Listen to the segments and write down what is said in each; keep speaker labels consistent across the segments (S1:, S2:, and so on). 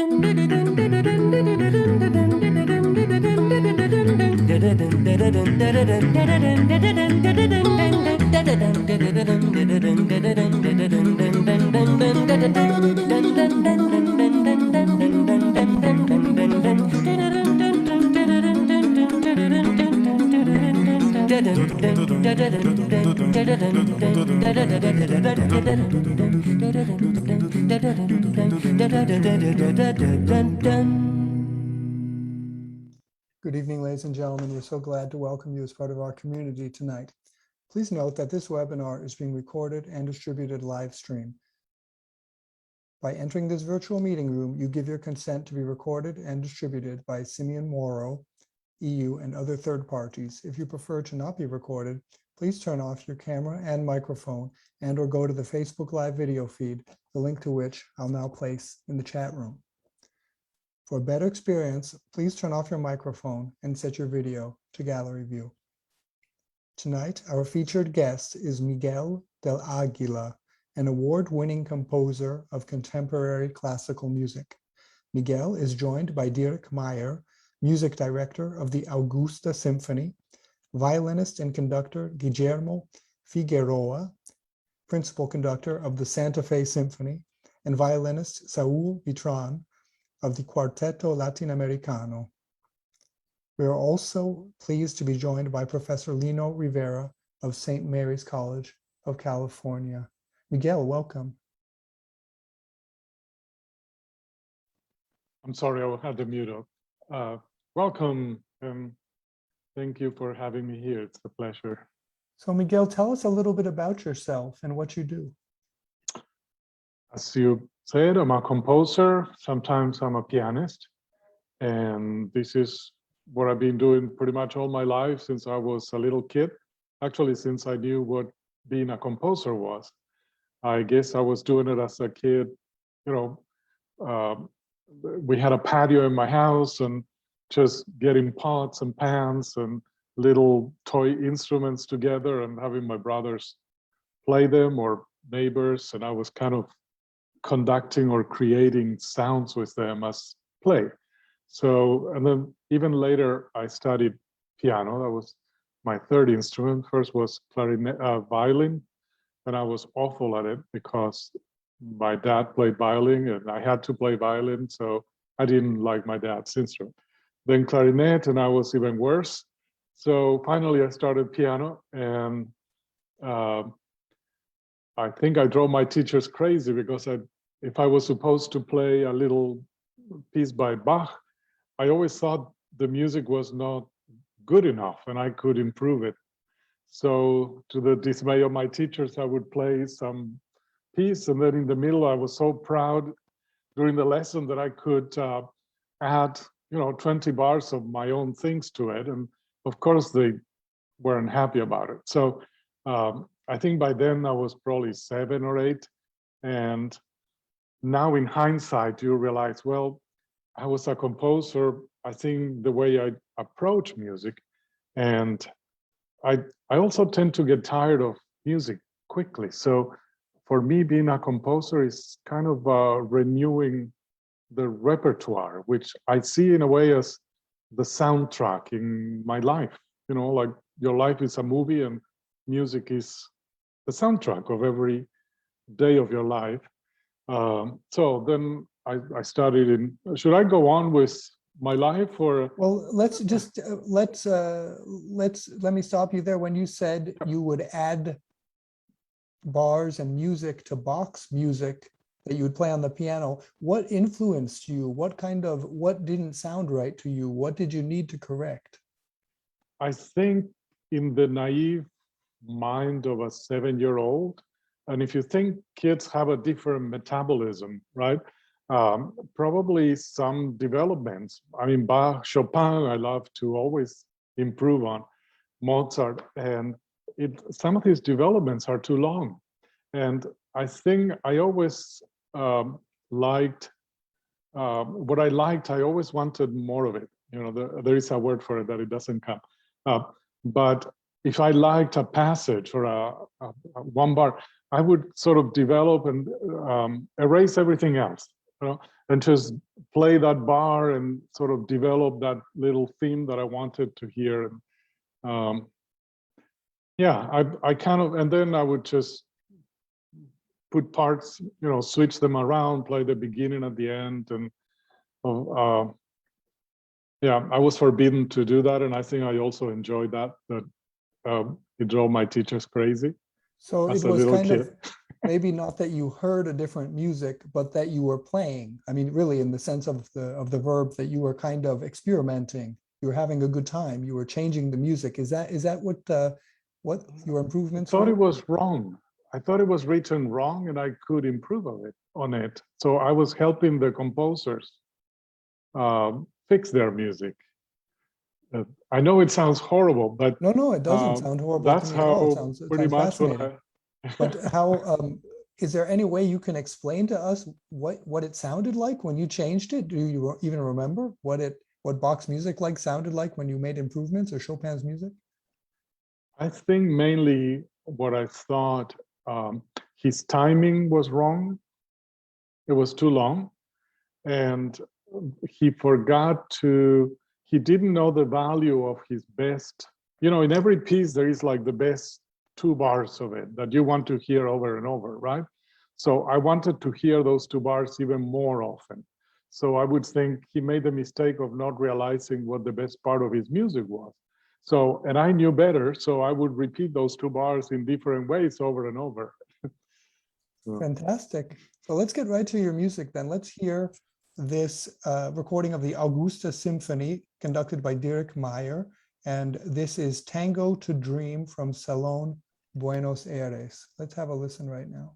S1: Good evening, ladies and gentlemen. We're so glad to welcome you as part of our community tonight. Please note that this webinar is being recorded and distributed live stream. By entering this virtual meeting room, you give your consent to be recorded and distributed by Simeon Moro, EU, and other third parties. If you prefer to not be recorded, please turn off your camera and microphone and/or go to the Facebook Live video feed, the link to which I'll now place in the chat room. For a better experience, please turn off your microphone and set your video to gallery view. Tonight, our featured guest is Miguel del Águila, an award-winning composer of contemporary classical music. Miguel is joined by Dirk Meyer, music director of the Augusta Symphony, violinist and conductor Guillermo Figueroa, principal conductor of the Santa Fe Symphony, and violinist Saul Bitran of the Cuarteto Latinoamericano. We are also pleased to be joined by Professor Lino Rivera of St. Mary's College of California. Miguel, welcome.
S2: I'm sorry, I had the mute up. Welcome, and thank you for having me here. It's a pleasure.
S1: So Miguel, tell us a little bit about yourself and what you do.
S2: As you said, I'm a composer. Sometimes I'm a pianist. And this is what I've been doing pretty much all my life since I was a little kid. Actually, since I knew what being a composer was. I guess I was doing it as a kid. You know, we had a patio in my house and just getting pots and pans and little toy instruments together and having my brothers play them or neighbors. And I was kind of conducting or creating sounds with them as play. So, and then even later I studied piano. That was my third instrument. First was clarinet, violin, and I was awful at it because my dad played violin and I had to play violin, so I didn't like my dad's instrument. Then clarinet, and I was even worse. So finally I started piano, and I think I drove my teachers crazy because if I was supposed to play a little piece by Bach, I always thought the music was not good enough and I could improve it. So to the dismay of my teachers, I would play some piece, and then in the middle, I was so proud during the lesson that I could add, 20 bars of my own things to it. And of course, they weren't happy about it. So I think by then I was probably 7 or 8. And now in hindsight, you realize, well, I was a composer. I think the way I approach music, and I also tend to get tired of music quickly. So for me, being a composer is kind of renewing the repertoire, which I see in a way as the soundtrack in my life. Like your life is a movie and music is the soundtrack of every day of your life. So then I studied in, should I go on with my life or?
S1: Well, let's just, let me stop you there. When you said you would add bars and music to Bach's music that you would play on the piano, what influenced you? What didn't sound right to you? What did you need to correct?
S2: I think in the naive mind of a 7-year-old, and if you think kids have a different metabolism, right? Probably some developments. I mean, Bach, Chopin, I love to always improve on, Mozart, and some of these developments are too long. And I think I always liked, what I liked, I always wanted more of it. There is a word for it that it doesn't come. But if I liked a passage or a one bar, I would sort of develop and erase everything else, and just play that bar and sort of develop that little theme that I wanted to hear. Yeah, I kind of, and then I would just put parts, you know, switch them around, play the beginning at the end, and yeah, I was forbidden to do that, and I think I also enjoyed that. It drove my teachers crazy.
S1: So
S2: as
S1: it
S2: a
S1: was
S2: little
S1: kind
S2: kid.
S1: of maybe not that you heard a different music, but that you were playing. I mean, really, in the sense of the verb, that you were kind of experimenting. You were having a good time. You were changing the music. Is that what your improvements
S2: I thought
S1: were?
S2: it was wrong. I thought it was written wrong, and I could improve on it. So I was helping the composers fix their music. I know it sounds horrible, but
S1: No, it doesn't sound horrible to
S2: that's
S1: me at all. It
S2: how
S1: sounds
S2: pretty much what
S1: fascinating.
S2: I.
S1: But how is there any way you can explain to us what it sounded like when you changed it? Do you even remember what Bach's music sounded like when you made improvements, or Chopin's music?
S2: I think mainly what I thought, his timing was wrong. It was too long, and he forgot to. He didn't know the value of his best. You know, in every piece there is like the best 2 bars of it that you want to hear over and over, right? So I wanted to hear those 2 bars even more often. So I would think he made the mistake of not realizing what the best part of his music was. So, and I knew better, so I would repeat those 2 bars in different ways over and over.
S1: Fantastic. So let's get right to your music then. Let's hear this recording of the Augusta Symphony conducted by Dirk Meyer. And this is Tango to Dream from Salon, Buenos Aires. Let's have a listen right now.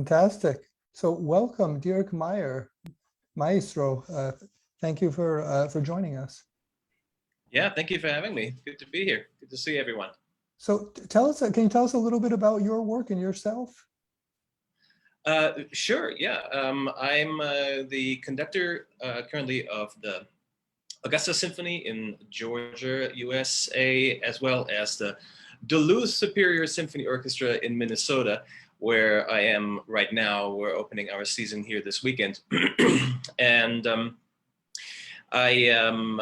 S1: Fantastic. So welcome, Dirk Meyer, Maestro. Thank you for joining us.
S3: Yeah, thank you for having me. Good to be here. Good to see everyone.
S1: So tell us, can you tell us a little bit about your work and yourself?
S3: Sure, yeah. I'm the conductor currently of the Augusta Symphony in Georgia, USA, as well as the Duluth Superior Symphony Orchestra in Minnesota, where I am right now. We're opening our season here this weekend. And I am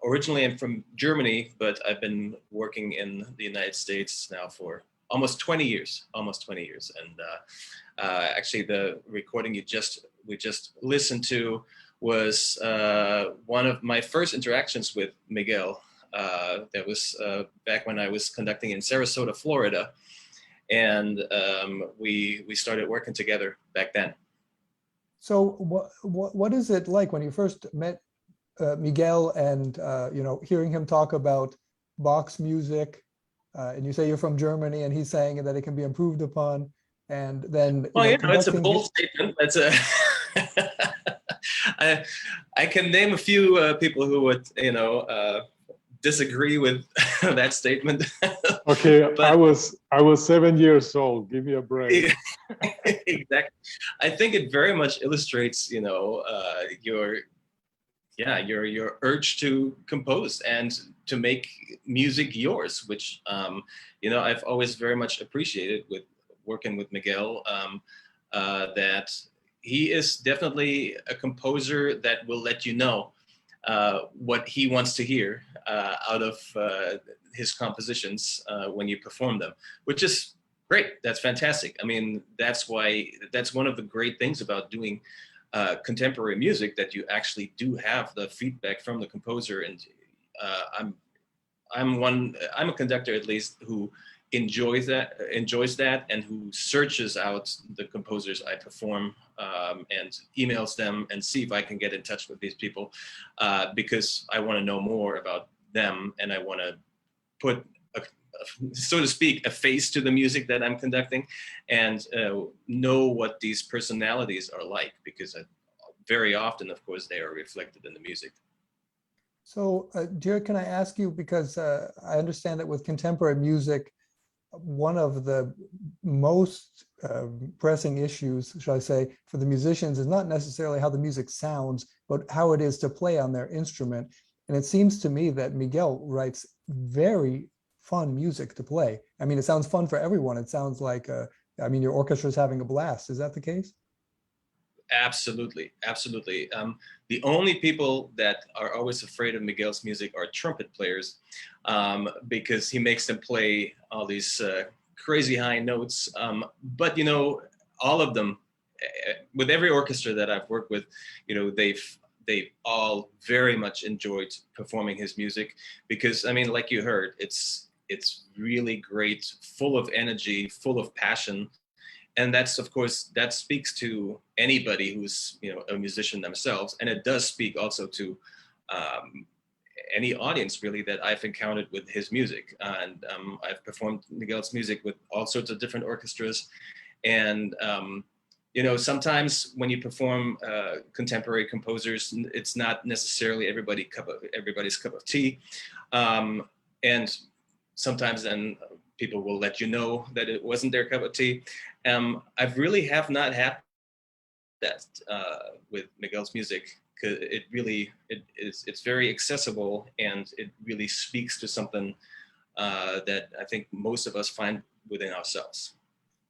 S3: originally I'm from Germany, but I've been working in the United States now for almost 20 years, And actually the recording we just listened to was one of my first interactions with Miguel. That was back when I was conducting in Sarasota, Florida. And we started working together back then.
S1: So what is it like when you first met Miguel and hearing him talk about Bach's music, and you say you're from Germany, and he's saying that it can be improved upon, and then
S3: it's a bold statement. That's a I can name a few people who would disagree with that statement.
S2: Okay, but I was 7 years old. Give me a break.
S3: Exactly. I think it very much illustrates, your urge to compose and to make music yours, which I've always very much appreciated with working with Miguel. That he is definitely a composer that will let you know what he wants to hear out of his compositions when you perform them, which is great. That's fantastic. I mean, that's one of the great things about doing contemporary music, that you actually do have the feedback from the composer. And I'm a conductor, at least, who enjoys that and who searches out the composers I perform and emails them and see if I can get in touch with these people because I want to know more about them, and I want to put so to speak, a face to the music that I'm conducting, and know what these personalities are like, because very often, of course, they are reflected in the music.
S1: So, Dirk, can I ask you, because I understand that with contemporary music, one of the most pressing issues, shall I say, for the musicians is not necessarily how the music sounds, but how it is to play on their instrument. And it seems to me that Miguel writes very fun music to play. I mean, it sounds fun for everyone. It sounds like, your orchestra is having a blast. Is that the case?
S3: Absolutely, absolutely. The only people that are always afraid of Miguel's music are trumpet players, because he makes them play all these crazy high notes. But all of them, with every orchestra that I've worked with, they've all very much enjoyed performing his music, because, I mean, like you heard, it's really great, full of energy, full of passion. And that's, of course, that speaks to anybody who's, a musician themselves. And it does speak also to any audience, really, that I've encountered with his music. And I've performed Miguel's music with all sorts of different orchestras. And, sometimes when you perform contemporary composers, it's not necessarily everybody's cup of tea. And sometimes then people will let you know that it wasn't their cup of tea. I really have not had that with Miguel's music, because it's very accessible, and it really speaks to something that I think most of us find within ourselves.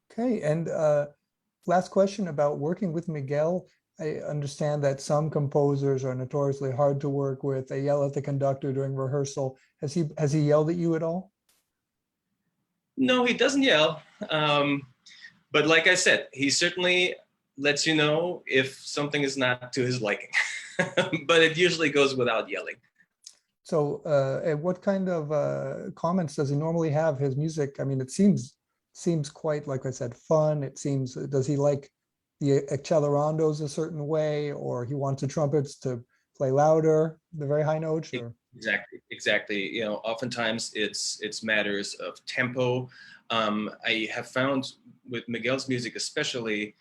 S1: Okay, and last question about working with Miguel. I understand that some composers are notoriously hard to work with. They yell at the conductor during rehearsal. Has he yelled at you at all?
S3: No, he doesn't yell. But like I said, he certainly lets you know if something is not to his liking. But it usually goes without yelling.
S1: So what kind of comments does he normally have? His music, I mean, it seems quite, like I said, fun. It seems, does he like the accelerandos a certain way, or he wants the trumpets to play louder, the very high notes? Or?
S3: Exactly. Oftentimes it's matters of tempo. I have found with Miguel's music especially,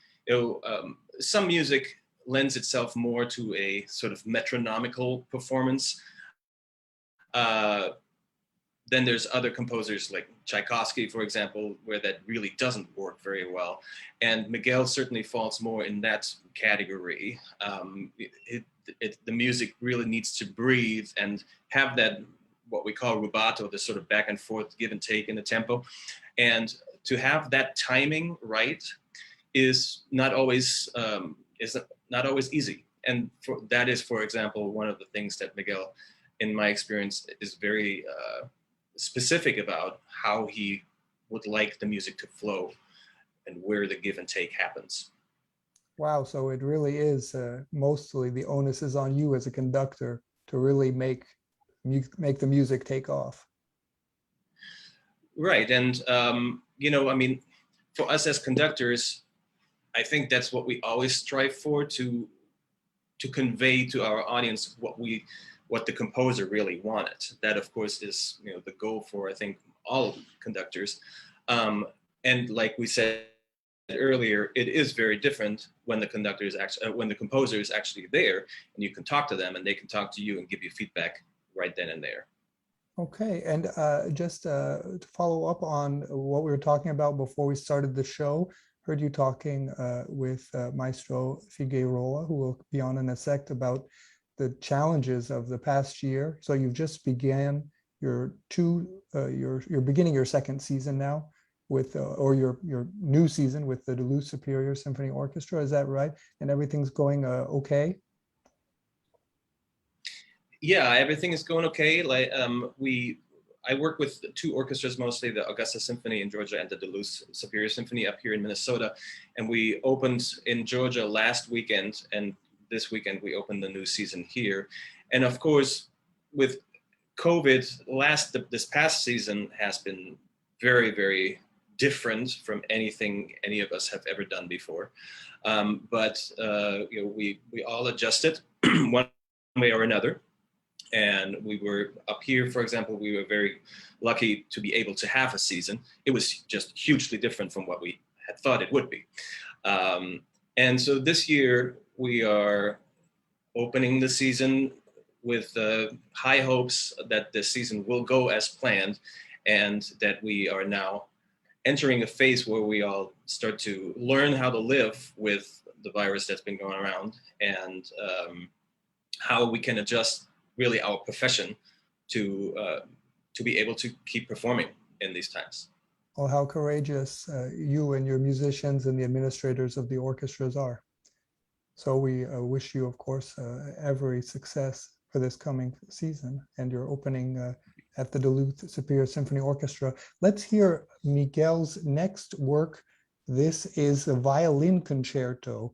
S3: some music lends itself more to a sort of metronomical performance. Then there's other composers like Tchaikovsky, for example, where that really doesn't work very well. And Miguel certainly falls more in that category. The music really needs to breathe and have that, what we call rubato, the sort of back and forth give and take in the tempo. And to have that timing right is not always easy. And that is, for example, one of the things that Miguel, in my experience, is very specific about how he would like the music to flow and where the give and take happens.
S1: Wow, so it really is mostly the onus is on you as a conductor to really make the music take off.
S3: Right, and I mean, for us as conductors, I think that's what we always strive for, to convey to our audience what the composer really wanted. That, of course, is the goal for, I think, all conductors. And like we said earlier, it is very different when the conductor is when the composer is actually there, and you can talk to them, and they can talk to you and give you feedback right then and there.
S1: Okay, and just to follow up on what we were talking about before we started the show, heard you talking with Maestro Figueroa, who will be on in a sec, about the challenges of the past year. So you've just began you're beginning your second season now with, or your new season with the Duluth Superior Symphony Orchestra. Is that right? And everything's going okay?
S3: Yeah, everything is going okay. Like I work with two orchestras mostly, the Augusta Symphony in Georgia and the Duluth Superior Symphony up here in Minnesota. And we opened in Georgia last weekend, and this weekend we opened the new season here. And of course, with COVID, this past season has been very, very different from anything any of us have ever done before. But we all adjusted one way or another. And we were up here, for example, we were very lucky to be able to have a season. It was just hugely different from what we had thought it would be. And so this year we are opening the season with high hopes that the season will go as planned, and that we are now entering a phase where we all start to learn how to live with the virus that's been going around, and how we can adjust really our profession to be able to keep performing in these times.
S1: Well, how courageous you and your musicians and the administrators of the orchestras are. So we wish you, of course, every success for this coming season and your opening at the Duluth Superior Symphony Orchestra. Let's hear Miguel's next work. This is a violin concerto.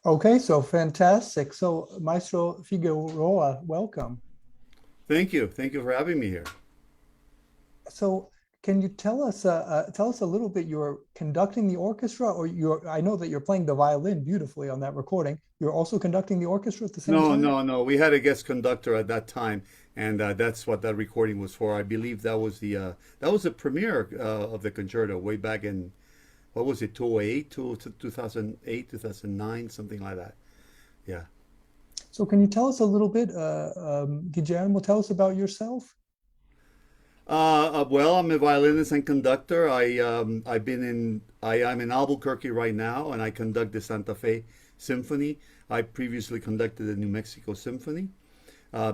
S1: Okay, so fantastic. So Maestro Figueroa, welcome.
S4: Thank you. Thank you for having me here.
S1: So can you tell us a little bit, you're conducting the orchestra, or I know that you're playing the violin beautifully on that recording. You're also conducting the orchestra at the same
S4: No,
S1: time?
S4: no, no. We had a guest conductor at that time, and that's what that recording was for. I believe that was the premiere of the concerto way back in what was it, 2008, 2008, 2009, something like that. Yeah.
S1: So can you tell us a little bit, Guillermo, tell us about yourself?
S4: Well, I'm a violinist and conductor. I'm in Albuquerque right now, and I conduct the Santa Fe Symphony. I previously conducted the New Mexico Symphony.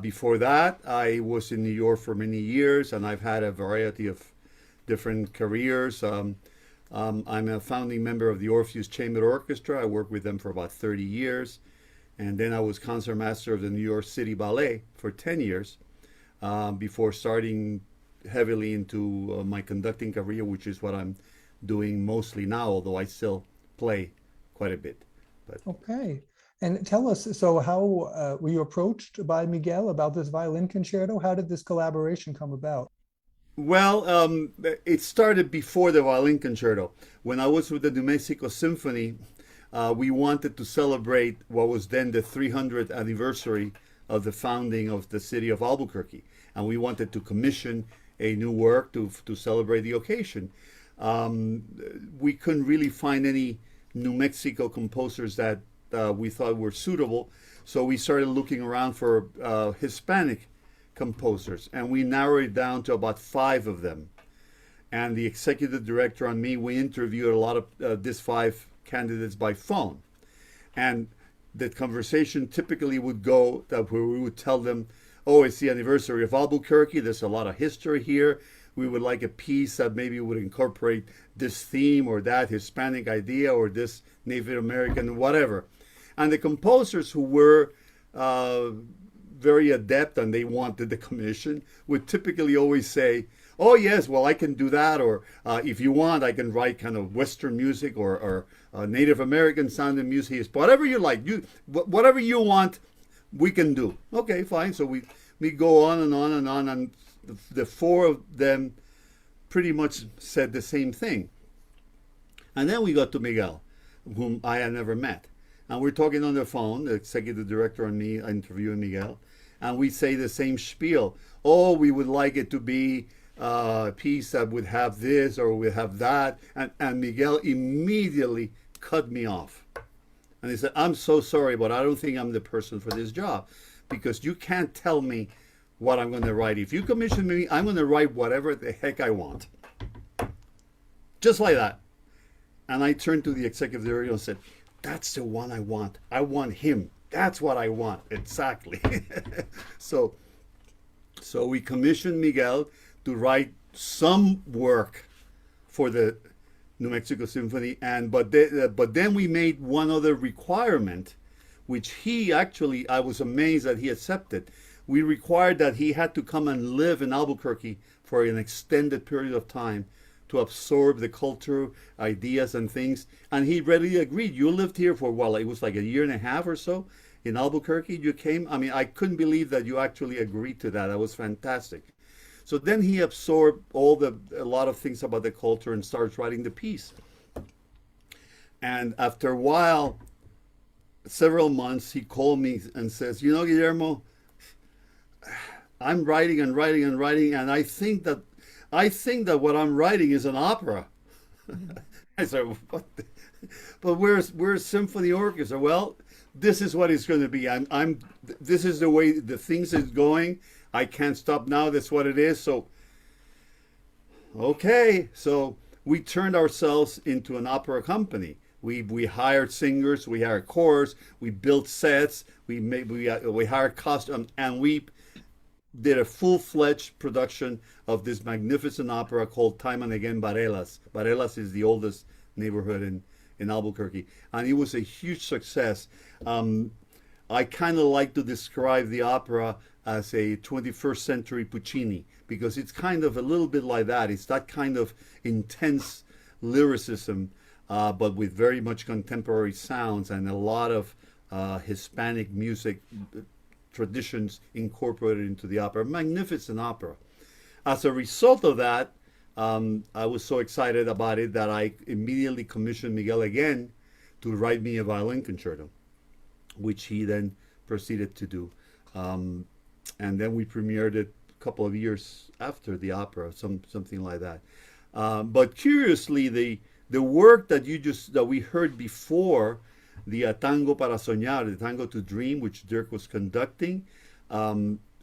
S4: Before that, I was in New York for many years, and I've had a variety of different careers. I'm a founding member of the Orpheus Chamber Orchestra. I worked with them for about 30 years. And then I was concertmaster of the New York City Ballet for 10 years before starting heavily into my conducting career, which is what I'm doing mostly now, although I still play quite a bit. But
S1: Okay. And tell us, so how were you approached by Miguel about this violin concerto? How did this collaboration come about?
S4: well, it started before the violin concerto. When I was with the New Mexico Symphony, we wanted to celebrate what was then the 300th anniversary of the founding of the city of Albuquerque, and we wanted to commission a new work to celebrate the occasion. We couldn't really find any New Mexico composers that we thought were suitable, so we started looking around for Hispanic composers, and we narrowed it down to about 5 of them. And the executive director and me, we interviewed a lot of these 5 candidates by phone. And the conversation typically would go that where we would tell them, oh, it's the anniversary of Albuquerque. There's a lot of history here. We would like a piece that maybe would incorporate this theme or that Hispanic idea or this Native American, whatever. And the composers who were very adept and they wanted the commission would typically always say, oh yes, well I can do that, or if you want I can write kind of Western music or Native American sounding music, whatever you like, whatever you want we can do. Okay, fine. So we go on and on and on, and the 4 of them pretty much said the same thing. And then we got to Miguel, whom I had never met. And we're talking on the phone, the executive director and me interviewing Miguel, and we say the same spiel. Oh, we would like it to be a piece that would have this or would have that. And Miguel immediately cut me off. And he said, I'm so sorry, but I don't think I'm the person for this job, because you can't tell me what I'm going to write. If you commission me, I'm going to write whatever the heck I want. Just like that. And I turned to the executive director and said, that's the one I want. I want him. That's what I want. Exactly. So we commissioned Miguel to write some work for the New Mexico Symphony, but then we made one other requirement, which he actually, I was amazed that he accepted. We required that he had to come and live in Albuquerque for an extended period of time to absorb the culture, ideas, and things. And he readily agreed. You lived here for, well, it was like a year and a half or so in Albuquerque. You came. I mean, I couldn't believe that you actually agreed to that. That was fantastic. So then he absorbed a lot of things about the culture and starts writing the piece. And after a while, several months, he called me and says, you know, Guillermo, I'm writing and writing and writing, and I think that what I'm writing is an opera. I said, what? But we're a symphony orchestra. Well, this is what it's going to be. This is the way the things is going. I can't stop now. That's what it is. So, okay. So we turned ourselves into an opera company. We hired singers. We hired chorus. We built sets. We hired costumes, and we did a full-fledged production of this magnificent opera called Time and Again Barelas. Barelas is the oldest neighborhood in Albuquerque, and it was a huge success. I kind of like to describe the opera as a 21st century Puccini, because it's kind of a little bit like that. It's that kind of intense lyricism but with very much contemporary sounds and a lot of Hispanic music traditions incorporated into the opera. Magnificent opera. As a result of that, I was so excited about it that I immediately commissioned Miguel again to write me a violin concerto, which he then proceeded to do. And then we premiered it a couple of years after the opera, something like that. But curiously, the work that we heard before, the Tango para Soñar, the Tango to Dream, which Dirk was conducting,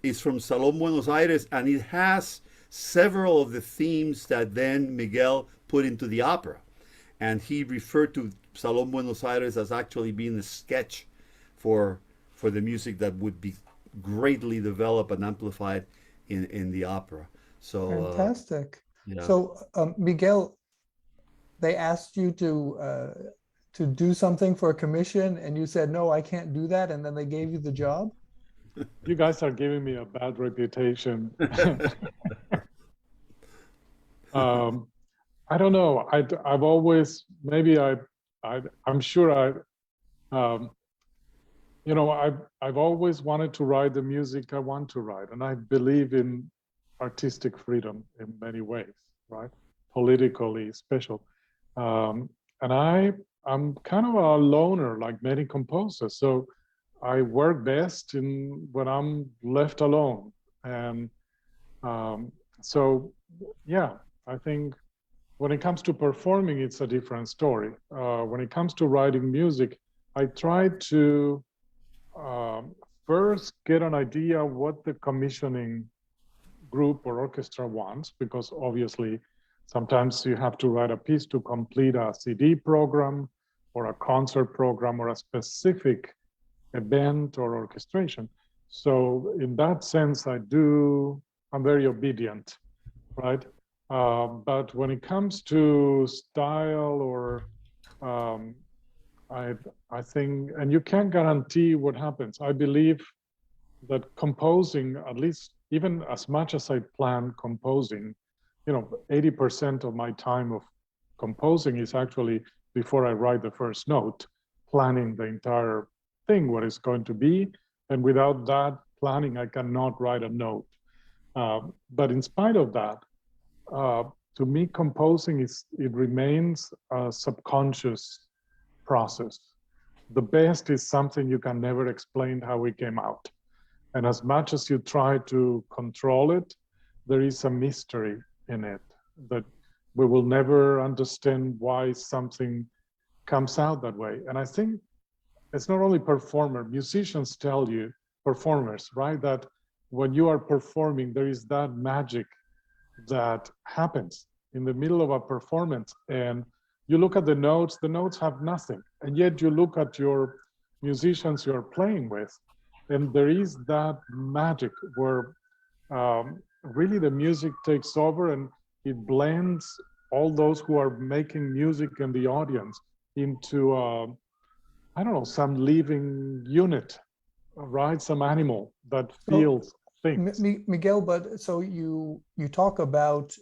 S4: is from Salón Buenos Aires, and it has several of the themes that then Miguel put into the opera. And he referred to Salón Buenos Aires as actually being a sketch for the music that would be greatly developed and amplified in the opera. So
S1: fantastic.
S4: yeah.
S1: So Miguel, they asked you to do something for a commission, and you said, no, I can't do that, and then they gave you the job?
S2: You guys are giving me a bad reputation. I don't know. I've always, maybe I'm sure I've always wanted to write the music I want to write, and I believe in artistic freedom in many ways, right? Politically special. And I'm kind of a loner, like many composers. So I work best when I'm left alone. And so, yeah, I think when it comes to performing, it's a different story. When it comes to writing music, I try to first get an idea what the commissioning group or orchestra wants, because obviously sometimes you have to write a piece to complete a CD program or a concert program or a specific event or orchestration. So in that sense, I'm very obedient, right? But when it comes to style or I think, and you can't guarantee what happens. I believe that composing, at least even as much as I plan composing, 80% of my time of composing is actually before I write the first note, planning the entire thing, what it's going to be. And without that planning, I cannot write a note. But in spite of that, to me, composing it remains a subconscious process. The best is something you can never explain how it came out. And as much as you try to control it, there is a mystery in it that we will never understand why something comes out that way. And I think it's not only musicians tell you, performers, right, that when you are performing, there is that magic that happens in the middle of a performance. And you look at the notes have nothing. And yet you look at your musicians you're playing with, and there is that magic where really the music takes over and it blends all those who are making music and the audience into, I don't know, some living unit, right? Some animal that feels things.
S1: Miguel, but so you talk about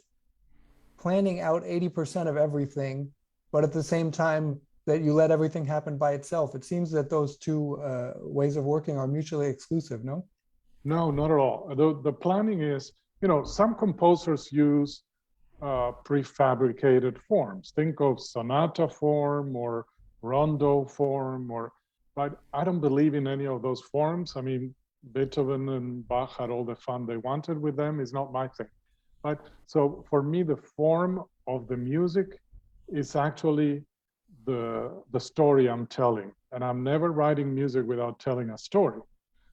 S1: planning out 80% of everything, but at the same time that you let everything happen by itself. It seems that those two ways of working are mutually exclusive, no?
S2: No, not at all. The planning is, some composers use prefabricated forms. Think of sonata form or rondo form, right? I don't believe in any of those forms. I mean, Beethoven and Bach had all the fun they wanted with them. It's not my thing, right? So for me, the form of the music is actually the story I'm telling. And I'm never writing music without telling a story.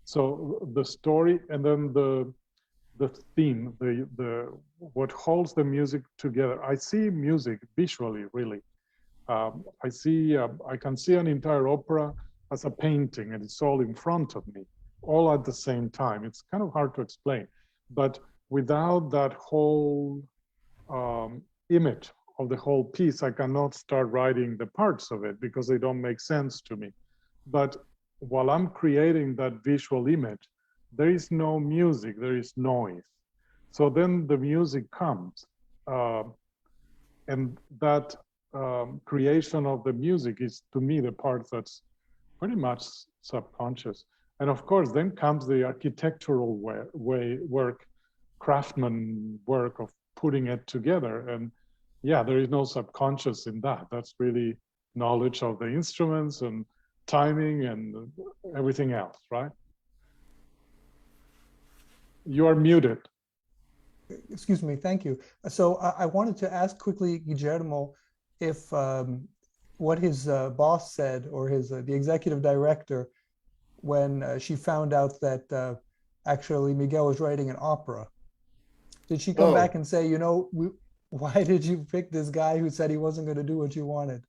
S2: So the story, and then the theme, what holds the music together. I see music visually, really. I can see an entire opera as a painting, and it's all in front of me, all at the same time. It's kind of hard to explain, but without that whole image of the whole piece, I cannot start writing the parts of it because they don't make sense to me. But while I'm creating that visual image, there is no music, there is noise. So then the music comes, and that creation of the music is, to me, the part that's pretty much subconscious. And of course, then comes the architectural work, craftsman work of putting it together. And yeah, there is no subconscious in that. That's really knowledge of the instruments and timing and everything else, right? You are muted.
S1: Excuse me, thank you. So I wanted to ask quickly Guillermo if what his boss said, or his the executive director, when she found out that actually Miguel was writing an opera. Did she come back and say, you know, why did you pick this guy who said he wasn't going to do what you wanted?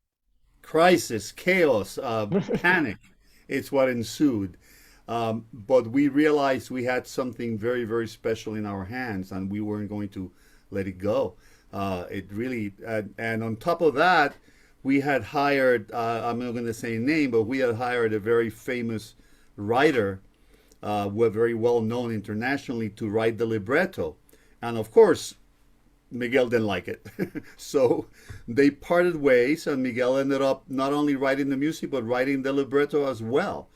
S4: Crisis, chaos, panic. It's what ensued. But we realized we had something very, very special in our hands, and we weren't going to let it go. It really, and on top of that, we had hired, I'm not going to say a name, but we had hired a very famous writer, very well known internationally, to write the libretto. And of course, Miguel didn't like it. So they parted ways, and Miguel ended up not only writing the music, but writing the libretto as well,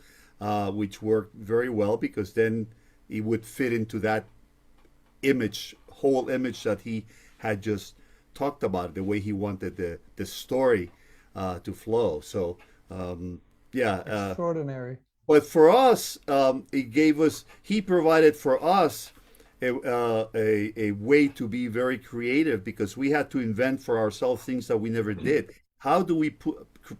S4: which worked very well, because then it would fit into that image, whole image that he had just talked about, the way he wanted the story to flow. So yeah,
S1: extraordinary.
S4: But for us, he provided for us a way to be very creative, because we had to invent for ourselves things that we never did. How do we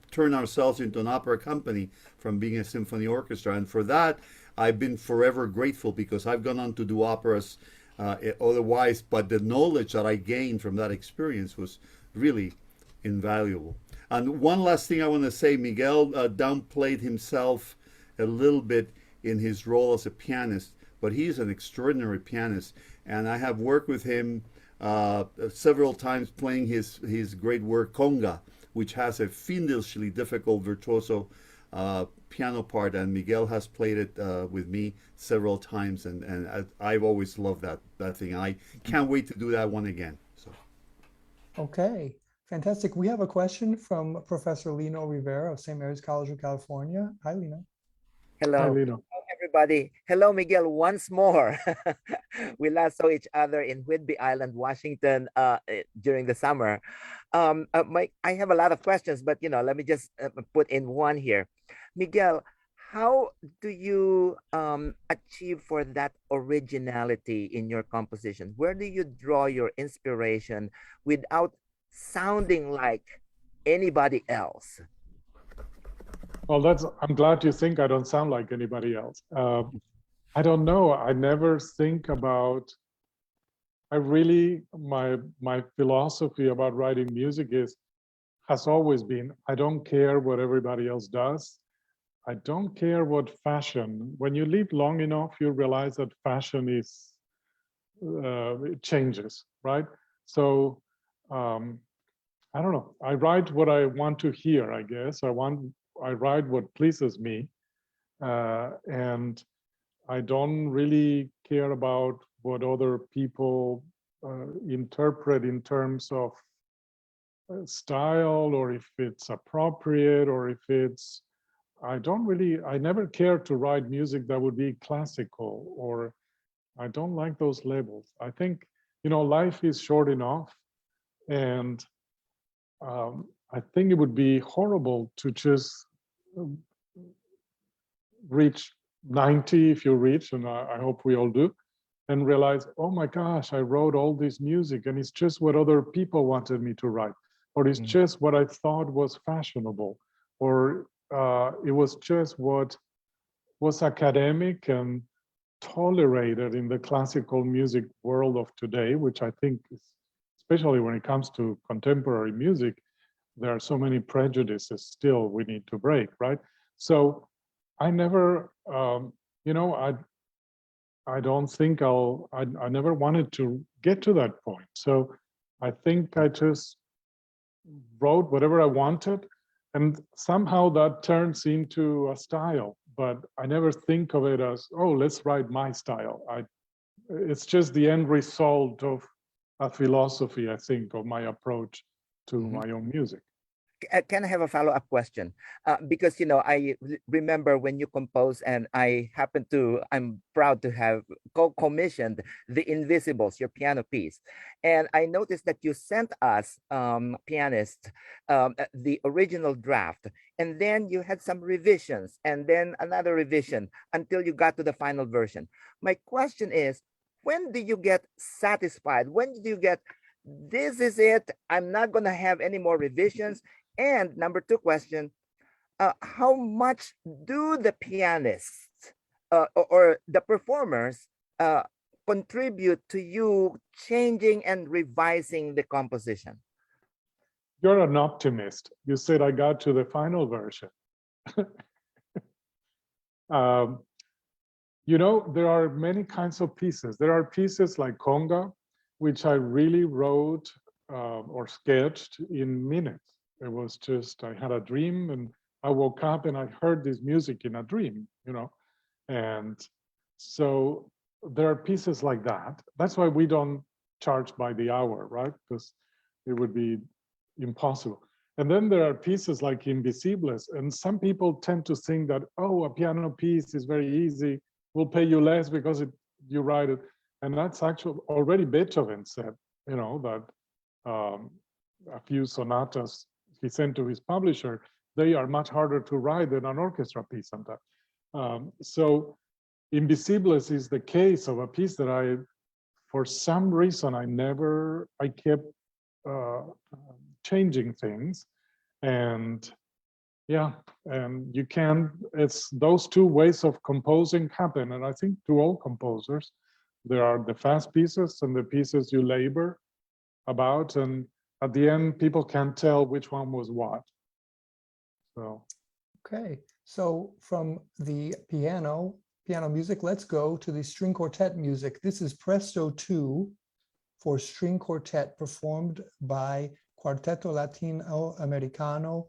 S4: turn ourselves into an opera company from being a symphony orchestra? And for that, I've been forever grateful, because I've gone on to do operas otherwise, but the knowledge that I gained from that experience was really invaluable. And one last thing I want to say, Miguel downplayed himself a little bit in his role as a pianist, but he's an extraordinary pianist, and I have worked with him several times playing his great work Conga, which has a fiendishly difficult virtuoso piano part, and Miguel has played it with me several times, and I've always loved that thing. I can't wait to do that one again. So.
S1: Okay, fantastic. We have a question from Professor Lino Rivera of St. Mary's College of California. Hi, Lino.
S5: Hello.
S2: Hi, Lino.
S5: Hello, everybody. Hello, Miguel, once more. We last saw each other in Whidbey Island, Washington during the summer. I have a lot of questions, but let me just put in one here. Miguel, how do you achieve for that originality in your composition? Where do you draw your inspiration without sounding like anybody else?
S2: Well, I'm glad you think I don't sound like anybody else. I don't know. I never think about, my philosophy about writing music has always been, I don't care what everybody else does. I don't care what fashion. When you live long enough, you realize that fashion it changes, right? So I don't know. I write what I want to hear, I guess. I write what pleases me, and I don't really care about what other people interpret in terms of style, or if it's appropriate, or if it's, I never care to write music that would be classical, or I don't like those labels. I think, life is short enough, and I think it would be horrible to just reach 90, if you reach, and I hope we all do, and realize, oh my gosh, I wrote all this music and it's just what other people wanted me to write, or it's just what I thought was fashionable, or it was just what was academic and tolerated in the classical music world of today, which I think is, especially when it comes to contemporary music, there are so many prejudices still we need to break, right? So I never, I don't think I never wanted to get to that point. So I think I just wrote whatever I wanted, and somehow that turns into a style, but I never think of it as, oh, let's write my style. It's just the end result of a philosophy, I think, of my approach to my own music.
S5: Can I have a follow-up question? Because you know, remember when you compose, and I'm proud to have commissioned The Invisibles, your piano piece, and I noticed that you sent us, pianist, the original draft, and then you had some revisions, and then another revision until you got to the final version. My question is, when do you get satisfied? When do you get, this is it, I'm not going to have any more revisions? And number two question, how much do the pianists or the performers contribute to you changing and revising the composition?
S2: You're an optimist. You said I got to the final version. You know, there are many kinds of pieces. There are pieces like conga, which I really wrote or sketched in minutes. It was just, I had a dream and I woke up and I heard this music in a dream, you know. And so there are pieces like that. That's why we don't charge by the hour, right? Because it would be impossible. And then there are pieces like Invisibles. And some people tend to think that, oh, a piano piece is very easy. We'll pay you less because you write it. And that's actually already Beethoven said, you know, that a few sonatas he sent to his publisher, they are much harder to write than an orchestra piece sometimes. So Invisibles is the case of a piece that for some reason, I kept changing things. And yeah, and you can, it's those two ways of composing happen. And I think to all composers, there are the fast pieces and the pieces you labor about. And at the end, people can't tell which one was what. So.
S1: Okay, so from the piano music, let's go to the string quartet music. This is Presto 2 for string quartet, performed by Cuarteto Latinoamericano.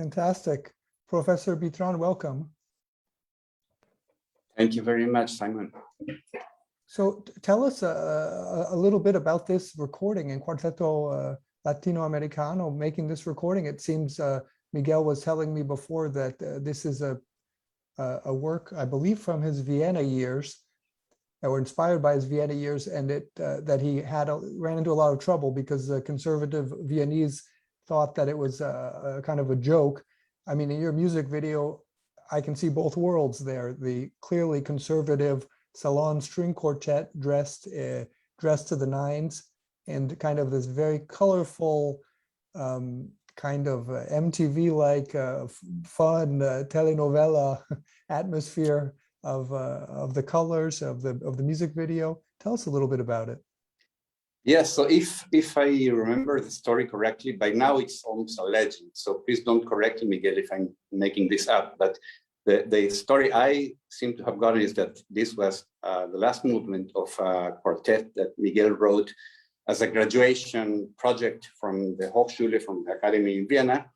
S1: Fantastic. Professor Bitran, welcome.
S6: Thank you very much, Simon.
S1: So tell us a little bit about this recording in Cuarteto Latinoamericano, making this recording. It seems Miguel was telling me before that this is a work, I believe, from his Vienna years, that were inspired by his Vienna years, and that he ran into a lot of trouble because the conservative Viennese thought that it was a kind of a joke. I mean, in your music video, I can see both worlds there, the clearly conservative salon string quartet dressed to the nines, and kind of this very colorful kind of MTV-like fun telenovela atmosphere of the colors of the music video. Tell us a little bit about it.
S6: Yes, so if I remember the story correctly, by now it's almost a legend. So please don't correct me, Miguel, if I'm making this up. But the story I seem to have gotten is that this was the last movement of a quartet that Miguel wrote as a graduation project from the Hochschule, from the academy in Vienna.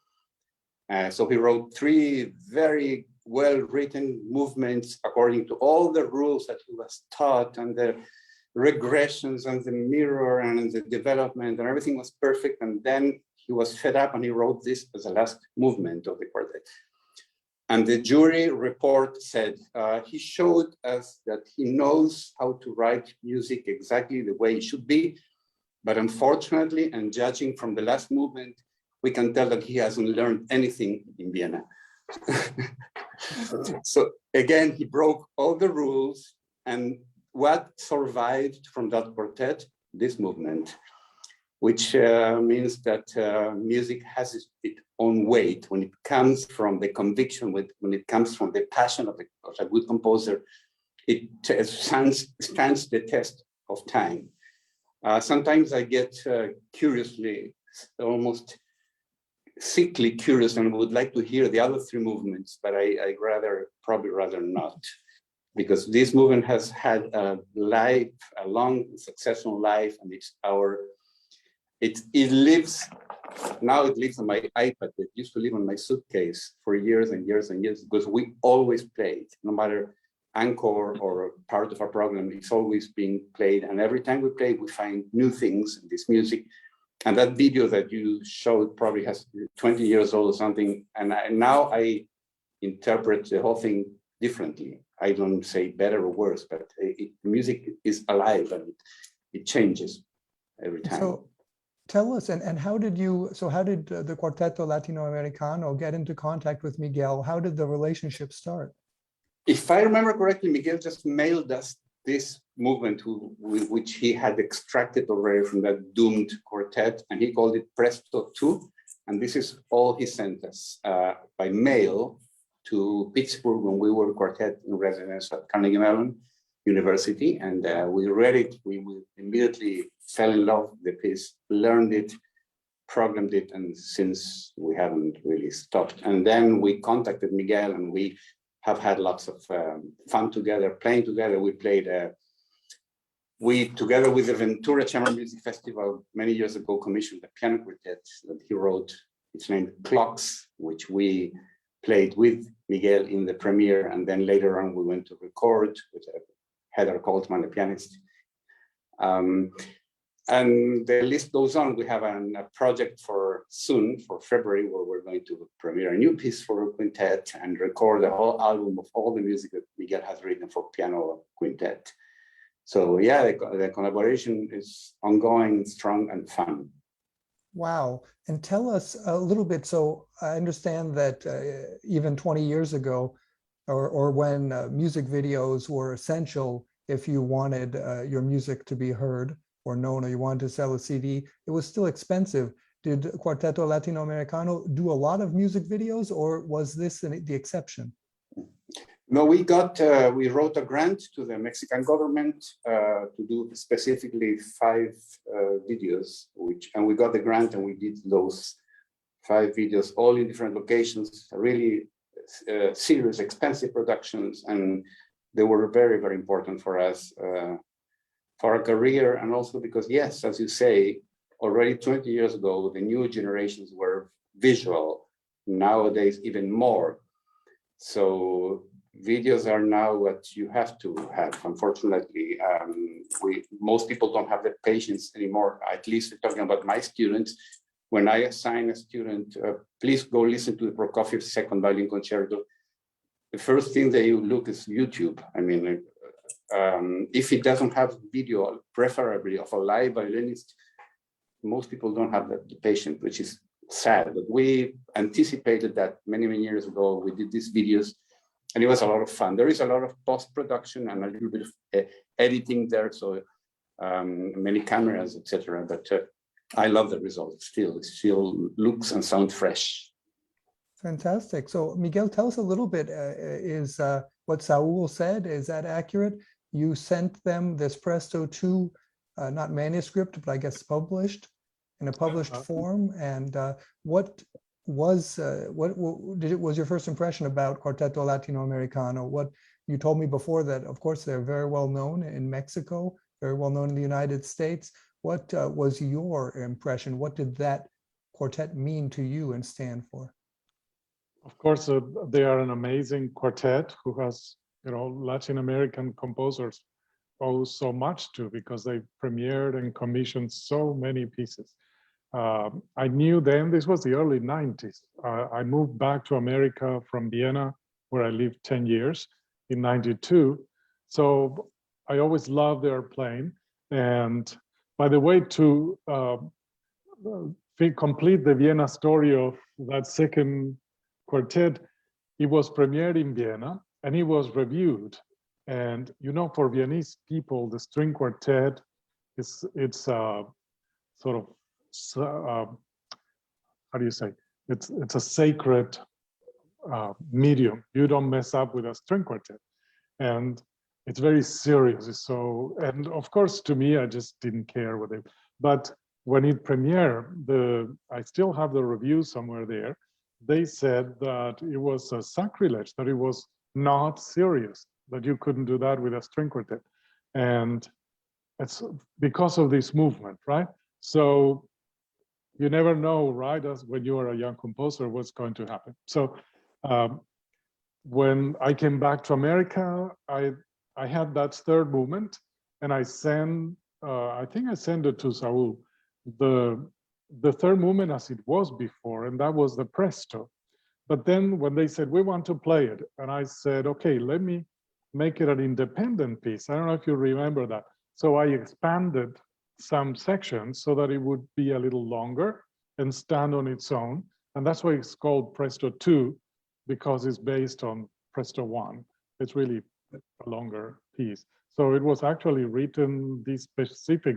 S6: So he wrote 3 very well-written movements according to all the rules that he was taught, and the regressions and the mirror and the development, and everything was perfect. And then he was fed up and he wrote this as the last movement of the quartet. And the jury report said he showed us that he knows how to write music exactly the way it should be. But unfortunately, and judging from the last movement, we can tell that he hasn't learned anything in Vienna. So again, he broke all the rules. And what survived from that quartet? This movement, which means that music has its own weight when it comes from the conviction, when it comes from the passion of a good composer. It stands the test of time. Sometimes I get curiously, almost sickly curious, and would like to hear the other 3 movements, but I probably rather not, because this movement has had a long, successful life, and it lives. Now it lives on my iPad. It used to live on my suitcase for years and years and years, because we always played, no matter encore or part of our program, it's always being played. And every time we play, we find new things in this music. And that video that you showed probably has 20 years old or something. And now I interpret the whole thing differently. I don't say better or worse, but music is alive and it changes every time.
S1: So tell us, and how did the Cuarteto Latinoamericano get into contact with Miguel? How did the relationship start?
S6: If I remember correctly, Miguel just mailed us this movement, which he had extracted already from that doomed quartet, and he called it Presto 2. And this is all he sent us by mail to Pittsburgh when we were quartet in residence at Carnegie Mellon University. And we read it, we immediately fell in love with the piece, learned it, programmed it, and since we haven't really stopped. And then we contacted Miguel, and we have had lots of fun together, playing together. We played, together with the Ventura Chamber Music Festival many years ago, commissioned a piano quartet that he wrote. It's named Clocks, which we played with Miguel in the premiere. And then later on, we went to record with Heather Coltman, the pianist. And the list goes on. We have a project for February, where we're going to premiere a new piece for quintet and record a whole album of all the music that Miguel has written for piano quintet. So yeah, the collaboration is ongoing, strong, and fun.
S1: Wow. And tell us a little bit. So I understand that even 20 years ago, or when music videos were essential, if you wanted your music to be heard or known, or you wanted to sell a CD, it was still expensive. Did Cuarteto Latinoamericano do a lot of music videos, or was this the exception?
S6: No, we wrote a grant to the Mexican government to do specifically 5 videos, and we got the grant, and we did those 5 videos, all in different locations, really serious, expensive productions, and they were very, very important for us. For our career, and also because, yes, as you say, already 20 years ago, the new generations were visual. nowadays even more. So videos are now what you have to have. Unfortunately, most people don't have the patience anymore. At least talking about my students, when I assign a student, please go listen to the Prokofiev Second Violin Concerto, the first thing they look is YouTube. I mean, if it doesn't have video, preferably of a live violinist, most people don't have the patience, which is sad. But we anticipated that many, many years ago. We did these videos, and it was a lot of fun. There is a lot of post-production and a little bit of editing there, so many cameras, etc. But I love the result. It still looks and sounds fresh.
S1: Fantastic. So Miguel, tell us a little bit, is what Saul said, is that accurate? You sent them this Presto 2, not manuscript, but I guess published in a published form. And what was your first impression about Cuarteto Latinoamericano? What you told me before that, of course, they're very well known in Mexico, very well known in the United States. What was your impression? What did that quartet mean to you and stand for?
S2: Of course, they are an amazing quartet who has, Latin American composers owe so much to, because they premiered and commissioned so many pieces. I knew them, this was the early 90s. I moved back to America from Vienna, where I lived 10 years in 92. So I always loved their playing. And by the way, to complete the Vienna story of that second quartet, it was premiered in Vienna and it was reviewed. And for Viennese people, the string quartet it's sort of how do you say? It's a sacred medium. You don't mess up with a string quartet, and it's very serious. So, and of course, to me, I just didn't care with it. But when it premiered, I still have the review somewhere there. They said that it was a sacrilege, that it was not serious, that you couldn't do that with a string quartet. And it's because of this movement, right? So you never know, right, as when you are a young composer, what's going to happen. So when I came back to America, I had that third movement, and I think I sent it to Saul, the third movement as it was before, and that was the Presto. But then when they said, we want to play it, and I said, okay, let me make it an independent piece. I don't know if you remember that. So I expanded some sections so that it would be a little longer and stand on its own. And that's why it's called Presto 2, because it's based on Presto 1. It's really a longer piece. So it was actually written, this specific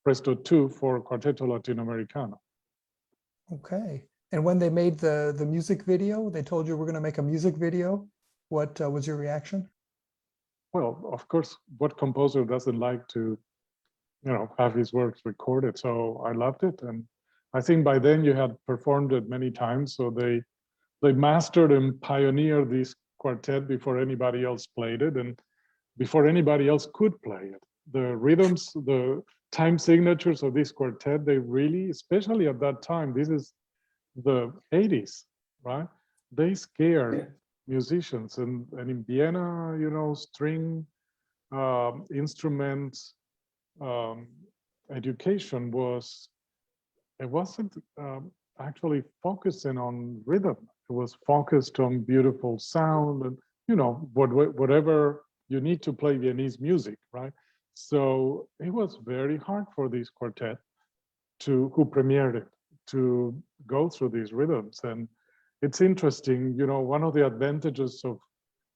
S2: Presto 2 for Cuarteto Latinoamericano.
S1: Okay. And when they made the music video, they told you we're going to make a music video. What was your reaction?
S2: Well, of course, what composer doesn't like to, have his works recorded? So I loved it, and I think by then you had performed it many times. So they mastered and pioneered this quartet before anybody else played it, and before anybody else could play it. The rhythms, the time signatures of this quartet, they really, especially at that time, this is the 80s, right? They scared musicians, and in Vienna, string instruments education wasn't actually focusing on rhythm. It was focused on beautiful sound and whatever you need to play Viennese music, right? So it was very hard for this quartet who premiered it, to go through these rhythms. And it's interesting, one of the advantages of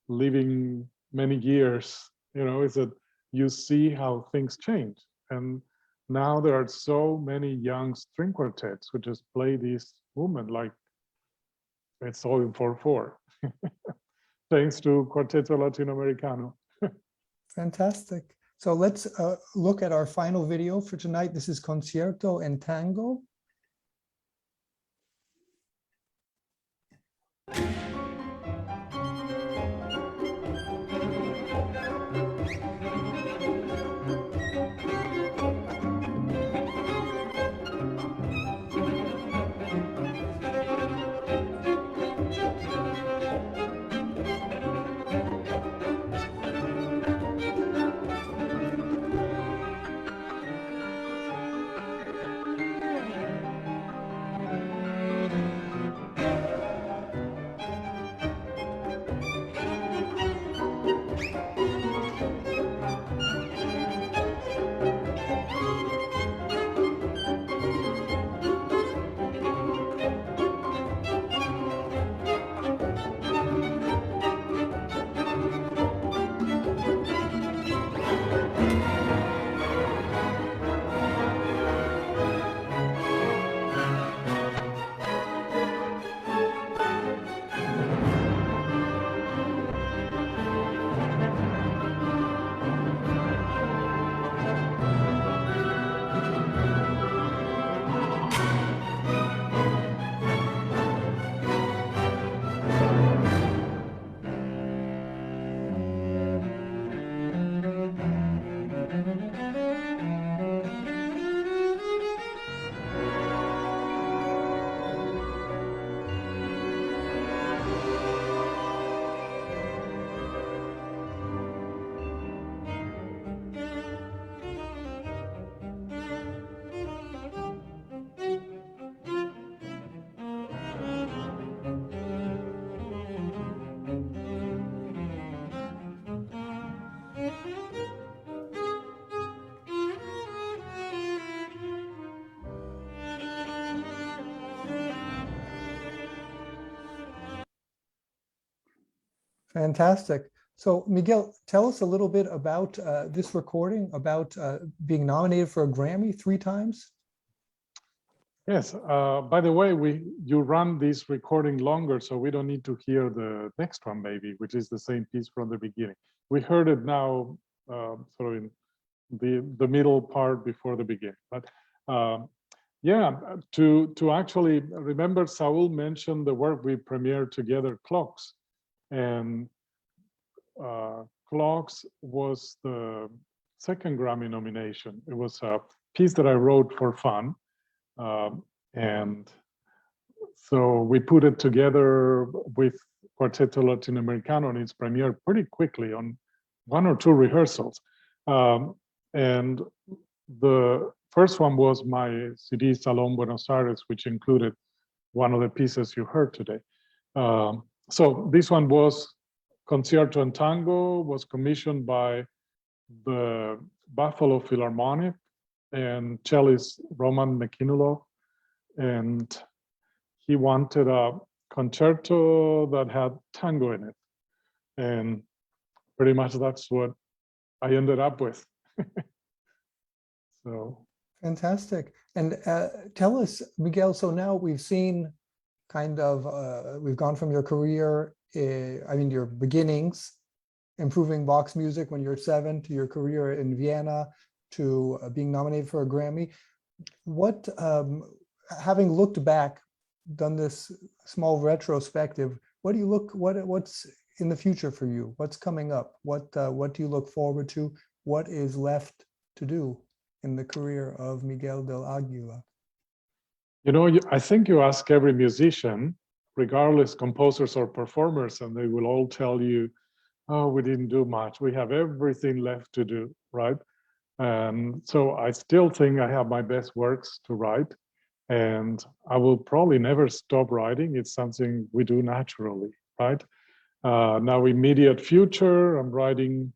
S2: living many years, is that you see how things change. And now there are so many young string quartets who just play this movement like it's all in 4/4. Thanks to Cuarteto Latinoamericano.
S1: Fantastic. So let's look at our final video for tonight. This is Concierto en Tango. Fantastic. So Miguel, tell us a little bit about this recording, about being nominated for a Grammy 3 times.
S2: Yes. By the way, you run this recording longer, so we don't need to hear the next one, maybe, which is the same piece from the beginning. We heard it now, sort of in the middle part before the beginning. But yeah, to actually remember, Saul mentioned the work we premiered together, Clocks, and Clocks was the second Grammy nomination. It was a piece that I wrote for fun. And so we put it together with Cuarteto Latinoamericano, and it's premiered pretty quickly on 1 or 2 rehearsals. And the first one was my CD Salón Buenos Aires, which included one of the pieces you heard today. So this one was Concierto en Tango, was commissioned by the Buffalo Philharmonic and cellist Roman Mekinulov, and he wanted a concerto that had tango in it, and pretty much that's what I ended up with. So
S1: fantastic. And tell us, Miguel, so now we've seen kind of, we've gone from your career, I mean, your beginnings, improving Bach's music when you're 7, to your career in Vienna, to being nominated for a Grammy. What, having looked back, done this small retrospective, what do you look, what's in the future for you? What's coming up? What do you look forward to? What is left to do in the career of Miguel del Águila?
S2: You know, I think you ask every musician, regardless composers or performers, and they will all tell you, oh, we didn't do much. We have everything left to do, right? And so I still think I have my best works to write, and I will probably never stop writing. It's something we do naturally, right? Now, immediate future, I'm writing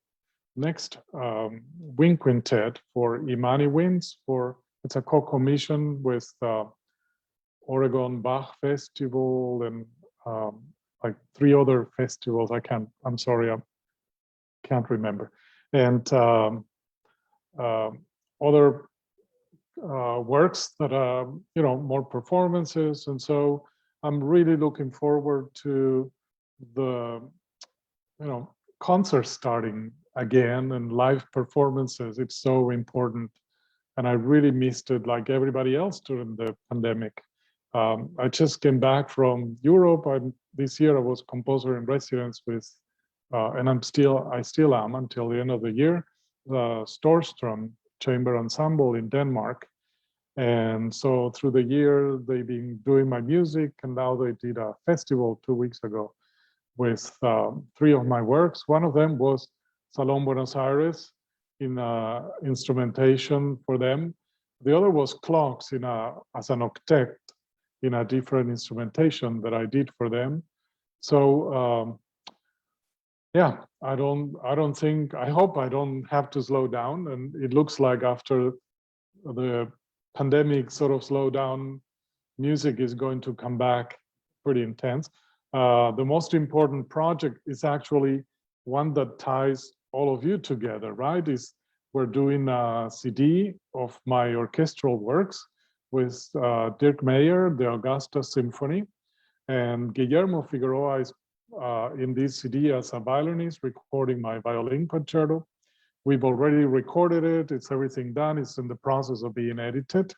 S2: next wind quintet for Imani Winds. It's a co-commission with Oregon Bach Festival and like 3 other festivals. I'm sorry, I can't remember. And other works that are, you know, more performances. And so I'm really looking forward to the, you know, concerts starting again and live performances. It's so important. And I really missed it like everybody else during the pandemic. I just came back from Europe. This year I was composer in residence with, and I still am until the end of the year, the Storstrom Chamber Ensemble in Denmark. And so through the year, they've been doing my music, and now they did a festival 2 weeks ago with 3 of my works. One of them was Salón Buenos Aires in instrumentation for them. The other was Clocks as an octet in a different instrumentation that I did for them. So yeah, I hope I don't have to slow down. And it looks like after the pandemic sort of slow down, music is going to come back pretty intense. The most important project is actually one that ties all of you together, right? We're doing a CD of my orchestral works with Dirk Meyer, the Augusta Symphony, and Guillermo Figueroa is in this CD as a violinist, recording my violin concerto. We've already recorded it. It's everything done. It's in the process of being edited.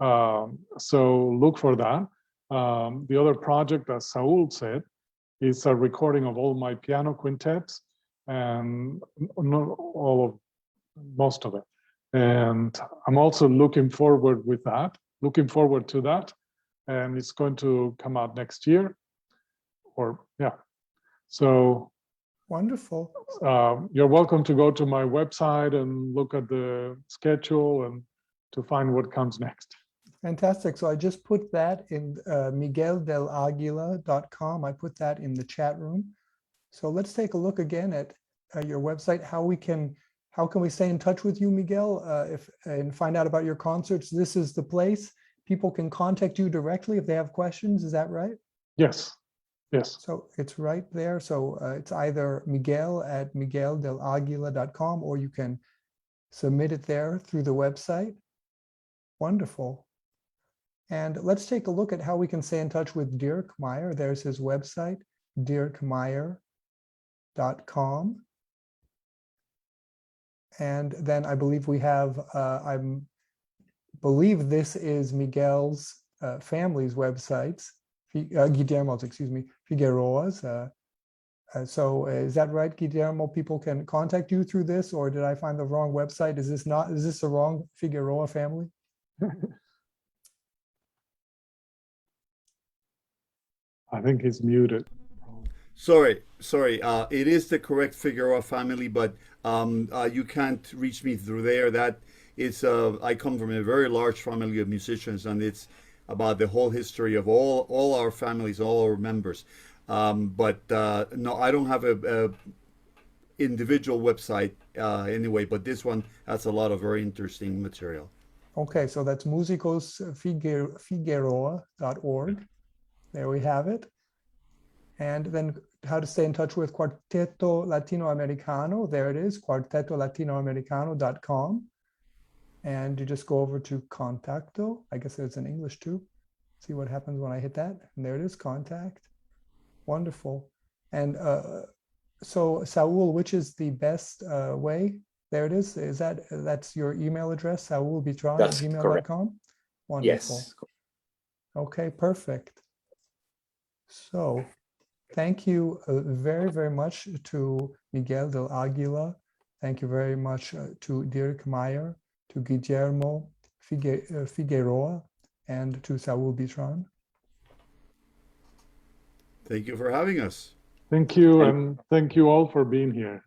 S2: So look for that. The other project, as Saul said, is a recording of all my piano quintets, and not most of it. And I'm also looking forward to that. And it's going to come out next year, or yeah. So
S1: Wonderful.
S2: You're welcome to go to my website and look at the schedule and to find what comes next.
S1: Fantastic. So I just put that in migueldelaguila.com. I put that in the chat room. So let's take a look again at your website. How can we stay in touch with you, Miguel, and find out about your concerts? This is the place. People can contact you directly if they have questions. Is that right?
S2: Yes. Yes.
S1: So it's right there. So it's either Miguel at migueldelaguila.com, or you can submit it there through the website. Wonderful. And let's take a look at how we can stay in touch with Dirk Meyer. There's his website, dirkmeyer.com. And then I believe we have, I believe this is Miguel's family's websites, Guillermo's, excuse me, Figueroa's. So is that right, Guillermo? People can contact you through this, or did I find the wrong website? Is this the wrong Figueroa family?
S2: I think he's muted.
S4: Sorry. It is the correct Figueroa family, but you can't reach me through there. That is, I come from a very large family of musicians, and it's about the whole history of all our families, all our members. But no, I don't have a individual website anyway. But this one has a lot of very interesting material.
S1: Okay, so that's musicosfigueroa.org. There we have it. And then how to stay in touch with Cuarteto Latinoamericano. There it is, cuartetolatinoamericano.com. And you just go over to Contacto. I guess it's in English too. See what happens when I hit that. And there it is, contact. Wonderful. And so Saul, which is the best way? There it is. That's your email address, Saul Bitran at gmail.com? Wonderful.
S7: Yes.
S1: Okay, perfect. So thank you very, very much to Miguel del Águila. Thank you very much to Dirk Meyer, to Guillermo Figueroa, and to Saul Bitran.
S4: Thank you for having us.
S2: Thank you, and thank you all for being here.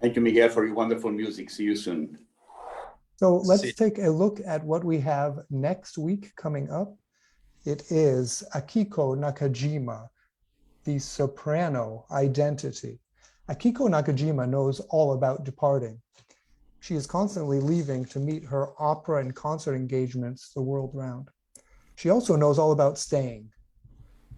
S6: Thank you, Miguel, for your wonderful music. See you soon.
S1: So let's take a look at what we have next week coming up. It is Akiko Nakajima, the soprano identity. Akiko Nakajima knows all about departing. She is constantly leaving to meet her opera and concert engagements the world round. She also knows all about staying.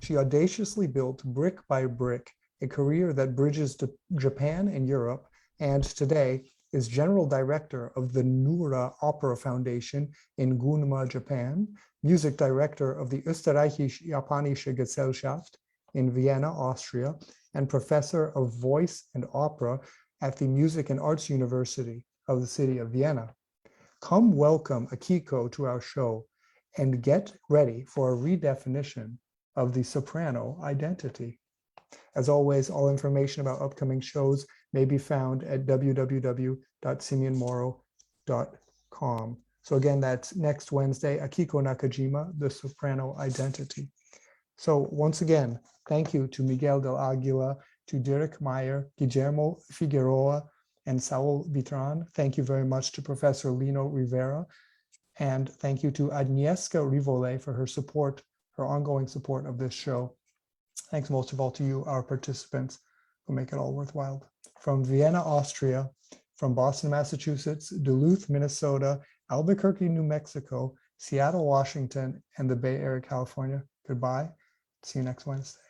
S1: She audaciously built brick by brick a career that bridges to Japan and Europe, and today is general director of the Nura Opera Foundation in Gunma, Japan, music director of the Österreichisch-Japanische Gesellschaft in Vienna, Austria, and professor of voice and opera at the Music and Arts University of the city of Vienna. Come welcome Akiko to our show and get ready for a redefinition of the soprano identity. As always, all information about upcoming shows may be found at www.simeonmoro.com. So again, that's next Wednesday, Akiko Nakajima, the soprano identity. So once again, thank you to Miguel del Águila, to Dirk Meyer, Guillermo Figueroa, and Saul Bitran. Thank you very much to Professor Lino Rivera. And thank you to Agnieszka Rivole for her support, her ongoing support of this show. Thanks most of all to you, our participants, who make it all worthwhile. From Vienna, Austria, from Boston, Massachusetts, Duluth, Minnesota, Albuquerque, New Mexico, Seattle, Washington, and the Bay Area, California. Goodbye. See you next Wednesday.